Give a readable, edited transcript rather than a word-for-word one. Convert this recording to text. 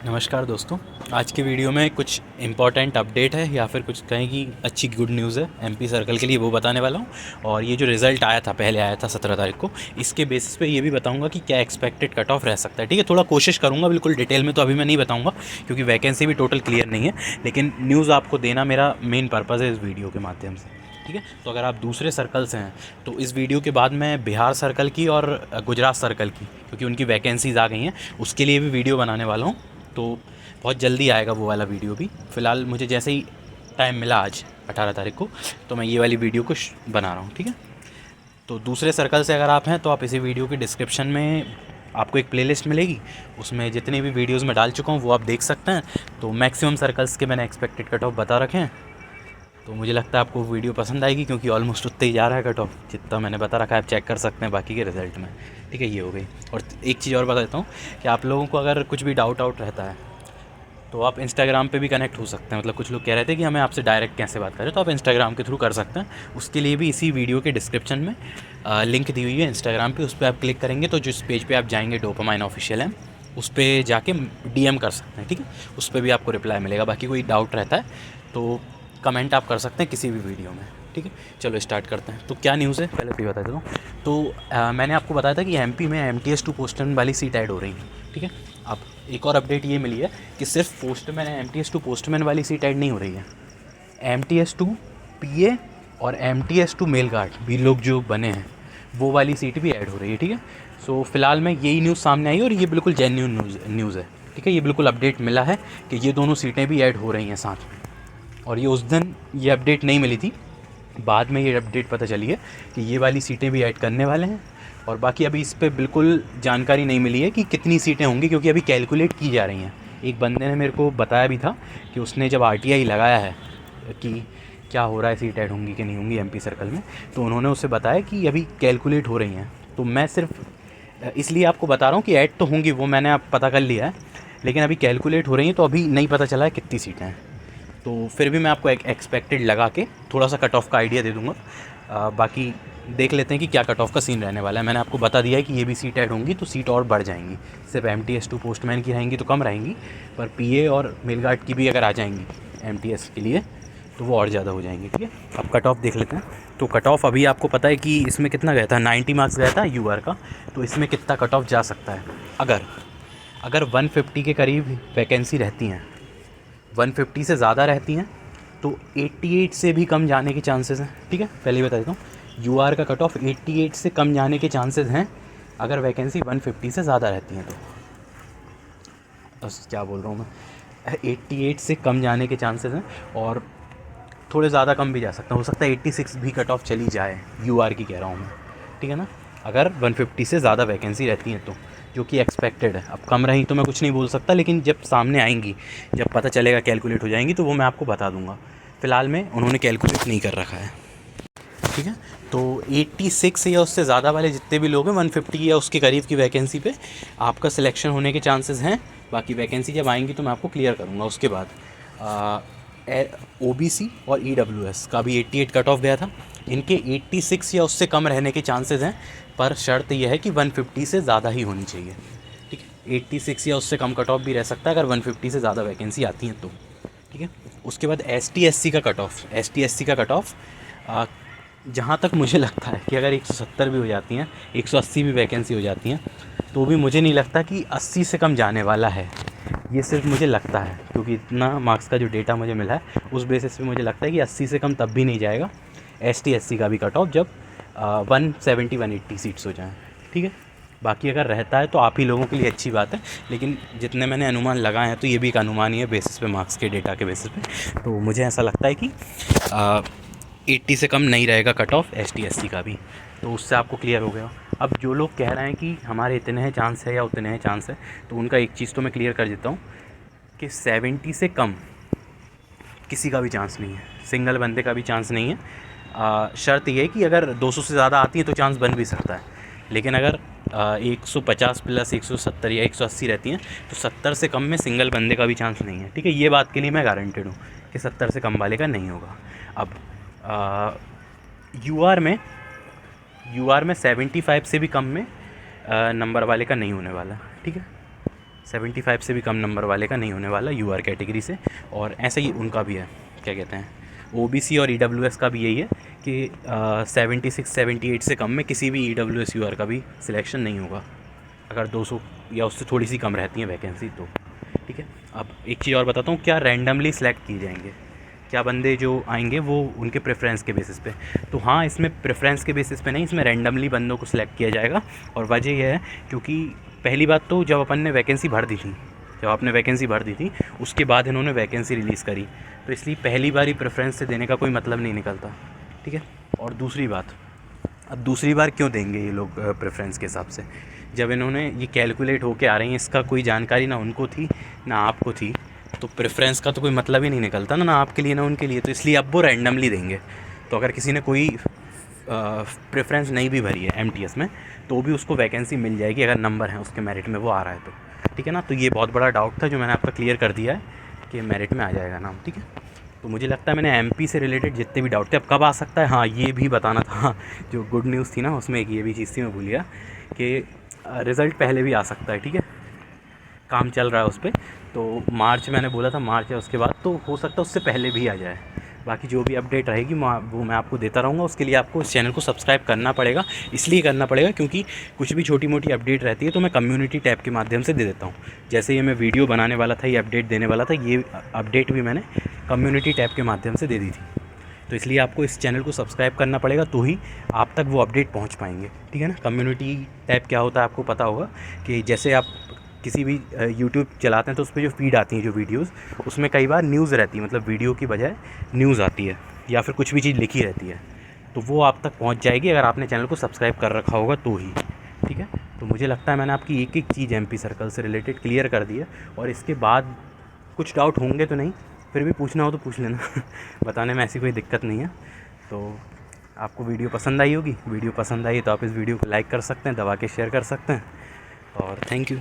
नमस्कार दोस्तों। आज की वीडियो में कुछ इम्पॉर्टेंट अपडेट है या फिर कुछ कहें कि अच्छी गुड न्यूज़ है एमपी सर्कल के लिए, वो बताने वाला हूँ। और ये जो रिज़ल्ट आया था, पहले आया था 17 तारीख को, इसके बेसिस पे ये भी बताऊँगा कि क्या एक्सपेक्टेड कट ऑफ रह सकता है। ठीक है, थोड़ा कोशिश करूँगा, बिल्कुल डिटेल में तो अभी मैं नहीं बताऊँगा क्योंकि वैकेंसी भी टोटल क्लियर नहीं है, लेकिन न्यूज़ आपको देना मेरा मेन पर्पज़ है इस वीडियो के माध्यम से। ठीक है, तो अगर आप दूसरे सर्कल से हैं तो इस वीडियो के बाद मैं बिहार सर्कल की और गुजरात सर्कल की, क्योंकि उनकी वैकेंसीज़ आ गई हैं, उसके लिए भी वीडियो बनाने वाला हूँ। तो बहुत जल्दी आएगा वो वाला वीडियो भी। फ़िलहाल मुझे जैसे ही टाइम मिला आज 18 तारीख को, तो मैं ये वाली वीडियो को बना रहा हूँ। ठीक है, तो दूसरे सर्कल से अगर आप हैं तो आप इसी वीडियो की डिस्क्रिप्शन में आपको एक प्लेलिस्ट मिलेगी, उसमें जितनी भी वीडियोस मैं डाल चुका हूँ वो आप देख सकते हैं। तो मैक्सिमम सर्कल्स के मैंने एक्सपेक्टेड कट ऑफ बता रखे हैं, तो मुझे लगता है आपको वीडियो पसंद आएगी क्योंकि ऑलमोस्ट उतना ही जा रहा है कट ऑफ जितना मैंने बता रखा है। आप चेक कर सकते हैं बाकी के रिज़ल्ट में। ठीक है, ये हो गई। और एक चीज़ और बता देता हूँ कि आप लोगों को अगर कुछ भी डाउट रहता है तो आप इंस्टाग्राम पे भी कनेक्ट हो सकते हैं। मतलब कुछ लोग कह रहे थे कि हमें आपसे डायरेक्ट कैसे बात करें, तो आप इंस्टाग्राम के थ्रू कर सकते हैं। उसके लिए भी इसी वीडियो के डिस्क्रिप्शन में लिंक दी हुई है इंस्टाग्राम पे, उस पर आप क्लिक करेंगे तो जिस पेज पे आप जाएंगे डोपामाइन ऑफिशियल है, उस पर जाके डीएम कर सकते हैं। ठीक है, उस पर भी आपको रिप्लाई मिलेगा। बाकी कोई डाउट रहता है तो कमेंट आप कर सकते हैं किसी भी वीडियो में। ठीक है, चलो स्टार्ट करते हैं। तो क्या न्यूज़ है पहले तो ये बता देता हूँ। तो मैंने आपको बताया था कि एमपी में MTS 2 पोस्टमैन वाली सीट ऐड हो रही है। ठीक है, अब एक और अपडेट ये मिली है कि सिर्फ पोस्टमैन MTS 2 पोस्टमैन वाली सीट ऐड नहीं हो रही है, MTS 2 PA और MTS 2 मेल गार्ड भी लोग जो बने हैं वो वाली सीट भी ऐड हो रही है। ठीक है, सो फिलहाल में यही न्यूज़ सामने आई और ये बिल्कुल जेन्युइन न्यूज़ है। ठीक है, ये बिल्कुल अपडेट मिला है कि ये दोनों सीटें भी ऐड हो रही हैं साथ में। और ये उस दिन ये अपडेट नहीं मिली थी, बाद में ये अपडेट पता चली है कि ये वाली सीटें भी ऐड करने वाले हैं। और बाकी अभी इस पर बिल्कुल जानकारी नहीं मिली है कि कितनी सीटें होंगी, क्योंकि अभी कैलकुलेट की जा रही हैं। एक बंदे ने मेरे को बताया भी था कि उसने जब RTI लगाया है कि क्या हो रहा है, सीट ऐड होंगी कि नहीं होंगी एमपी सर्कल में, तो उन्होंने उससे बताया कि अभी कैलकुलेट हो रही हैं। तो मैं सिर्फ इसलिए आपको बता रहा हूँ कि ऐड तो होंगी, वो मैंने आप पता कर लिया है, लेकिन अभी कैलकुलेट हो रही हैं तो अभी नहीं पता चला है कितनी सीटें हैं। तो फिर भी मैं आपको एक एक्सपेक्टेड लगा के थोड़ा सा कट ऑफ का आइडिया दे दूंगा। बाकी देख लेते हैं कि क्या कट ऑफ का सीन रहने वाला है। मैंने आपको बता दिया है कि ये भी सीट ऐड होंगी तो सीट और बढ़ जाएंगी। सिर्फ MTS 2 पोस्टमैन की रहेंगी तो कम रहेंगी, पर PA और मेल गार्ड की भी अगर आ जाएंगी MTS के लिए तो वो और ज़्यादा हो जाएंगी। ठीक है, अब कट ऑफ देख लेते हैं। तो कट ऑफ अभी आपको पता है कि इसमें कितना गया था, 90 मार्क्स गया था UR का। तो इसमें कितना कट ऑफ जा सकता है, अगर 150 के करीब वैकेंसी रहती हैं, 150 से ज़्यादा रहती हैं तो 88 से भी कम जाने के चांसेस हैं। ठीक है, पहले ही बता देता हूँ, UR का कट ऑफ 88 से कम जाने के चांसेस हैं अगर वैकेंसी 150 से ज़्यादा रहती हैं। तो बस क्या बोल रहा हूँ मैं, 88 से कम जाने के चांसेस हैं और थोड़े ज़्यादा कम भी जा सकता है, हो सकता है 86 भी कट ऑफ चली जाए, UR की कह रहा हूँ मैं। ठीक है ना, अगर 150 से ज़्यादा वैकेंसी रहती हैं तो, जो कि एक्सपेक्टेड है। अब कम रही तो मैं कुछ नहीं बोल सकता, लेकिन जब सामने आएंगी, जब पता चलेगा, कैलकुलेट हो जाएंगी, तो वो मैं आपको बता दूंगा। फ़िलहाल में उन्होंने कैलकुलेट नहीं कर रखा है। ठीक है, तो 86 या उससे ज़्यादा वाले जितने भी लोग हैं, 150 या उसके करीब की वैकेंसी पे आपका सिलेक्शन होने के चांसेस हैं। बाकी वैकेंसी जब आएंगी तो मैं आपको क्लियर करूँगा। उसके बाद OBC और EWS का भी 88 कट ऑफ गया था, इनके 86 या उससे कम रहने के चांसेस हैं, पर शर्त यह है कि 150 से ज़्यादा ही होनी चाहिए। ठीक है, 86 या उससे कम कट ऑफ भी रह सकता है अगर 150 से ज़्यादा वैकेंसी आती हैं तो। ठीक है, उसके बाद ST SC का कट ऑफ, ST SC का कट ऑफ जहाँ तक मुझे लगता है कि अगर 170 भी हो जाती हैं, 180 भी वैकेंसी हो जाती हैं, तो भी मुझे नहीं लगता कि 80 से कम जाने वाला है। ये सिर्फ मुझे लगता है, क्योंकि इतना मार्क्स का जो डेटा मुझे मिला है उस बेसिस पे मुझे लगता है कि 80 से कम तब भी नहीं जाएगा ST SC का भी कट ऑफ, जब 170-180 सीट्स हो जाएँ। ठीक है, बाकी अगर रहता है तो आप ही लोगों के लिए अच्छी बात है, लेकिन जितने मैंने अनुमान लगाए हैं तो ये भी एक अनुमान ही है बेसिस पे, मार्क्स के डेटा के बेसिस पे। तो मुझे ऐसा लगता है कि 80 से कम नहीं रहेगा कट ऑफ ST SC का भी। तो उससे आपको क्लियर हो गया। अब जो लोग कह रहे हैं कि हमारे इतने हैं चांस है या उतने हैं चांस है, तो उनका एक चीज़ तो मैं क्लियर कर देता हूँ कि 70 से कम किसी का भी चांस नहीं है, सिंगल बंदे का भी चांस नहीं है। शर्त ये है कि अगर 200 से ज़्यादा आती है तो चांस बन भी सकता है, लेकिन अगर 150 प्लस 170 या 180 रहती हैं तो 70 से कम में सिंगल बंदे का भी चांस नहीं है। ठीक है, ये बात के लिए मैं गारंटेड हूँ कि 70 से कम वाले का नहीं होगा। अब UR में 75 से भी कम में नंबर वाले का नहीं होने वाला। ठीक है, 75 से भी कम नंबर वाले का नहीं होने वाला UR कैटेगरी से। और ऐसे ही उनका भी है, क्या कहते हैं, OBC और EWS का भी यही है कि 76 78 से कम में किसी भी EWS UR का भी सिलेक्शन नहीं होगा, अगर 200 या उससे थोड़ी सी कम रहती है वैकेंसी तो। ठीक है, अब एक चीज़ और बताता हूँ, क्या रैंडमली सिलेक्ट किए जाएंगे, क्या बंदे जो आएंगे वो उनके प्रेफरेंस के बेसिस पे। तो हाँ, इसमें प्रेफरेंस के बेसिस पे नहीं, इसमें रैंडमली बंदों को सिलेक्ट किया जाएगा। और वजह यह है क्योंकि पहली बात तो जब अपन ने वैकेंसी भर दी थी, जब आपने वैकेंसी भर दी थी उसके बाद इन्होंने वैकेंसी रिलीज़ करी, तो इसलिए पहली बार ही प्रेफरेंस से देने का कोई मतलब नहीं निकलता। ठीक है, और दूसरी बात, अब दूसरी बार क्यों देंगे ये लोग प्रेफरेंस के हिसाब से, जब इन्होंने ये कैलकुलेट होके आ रही हैं, इसका कोई जानकारी ना उनको थी ना आपको थी, तो प्रेफरेंस का तो कोई मतलब ही नहीं निकलता ना आपके लिए ना उनके लिए, तो इसलिए अब वो रैंडमली देंगे। तो अगर किसी ने कोई प्रेफरेंस नहीं भी भरी है MTS में, तो भी उसको वैकेंसी मिल जाएगी अगर नंबर है उसके मेरिट में वो आ रहा है तो। ठीक है ना, तो ये बहुत बड़ा डाउट था जो मैंने आपका क्लियर कर दिया है कि मेरिट में आ जाएगा नाम। ठीक है, तो मुझे लगता है मैंने MP से रिलेटेड जितने भी डाउट थे, अब कब आ सकता है, हाँ ये भी बताना था, जो गुड न्यूज़ थी ना उसमें एक ये भी चीज़ थी, मैं भूल गया कि रिज़ल्ट पहले भी आ सकता है। ठीक है, काम चल रहा है उस पर, तो मार्च मैंने बोला था, मार्च है उसके बाद, तो हो सकता है उससे पहले भी आ जाए। बाकी जो भी अपडेट रहेगी वो मैं आपको देता रहूँगा। उसके लिए आपको इस चैनल को सब्सक्राइब करना पड़ेगा, इसलिए करना पड़ेगा क्योंकि कुछ भी छोटी मोटी अपडेट रहती है तो मैं कम्युनिटी टैब के माध्यम से दे देता हूँ। जैसे ये मैं वीडियो बनाने वाला था, ये अपडेट देने वाला था, ये अपडेट भी मैंने कम्युनिटी टैब के माध्यम से दे दी थी। तो इसलिए आपको इस चैनल को सब्सक्राइब करना पड़ेगा, तो ही आप तक वो अपडेट पहुँच पाएंगे। ठीक है ना, कम्युनिटी टैब क्या होता है आपको पता होगा कि जैसे आप किसी भी यूट्यूब चलाते हैं तो उस पर जो फीड आती हैं जो वीडियोस, उसमें कई बार न्यूज़ रहती है, मतलब वीडियो की बजाय न्यूज़ आती है या फिर कुछ भी चीज़ लिखी रहती है, तो वो आप तक पहुंच जाएगी अगर आपने चैनल को सब्सक्राइब कर रखा होगा तो ही। ठीक है, तो मुझे लगता है मैंने आपकी एक एक चीज़ MP सर्कल से रिलेटेड क्लियर कर दी है, और इसके बाद कुछ डाउट होंगे तो नहीं, फिर भी पूछना हो तो पूछ लेना बताने में ऐसी कोई दिक्कत नहीं है। तो आपको वीडियो पसंद आई होगी, वीडियो पसंद आई तो आप इस वीडियो को लाइक कर सकते हैं, दबा के शेयर कर सकते हैं, और थैंक यू।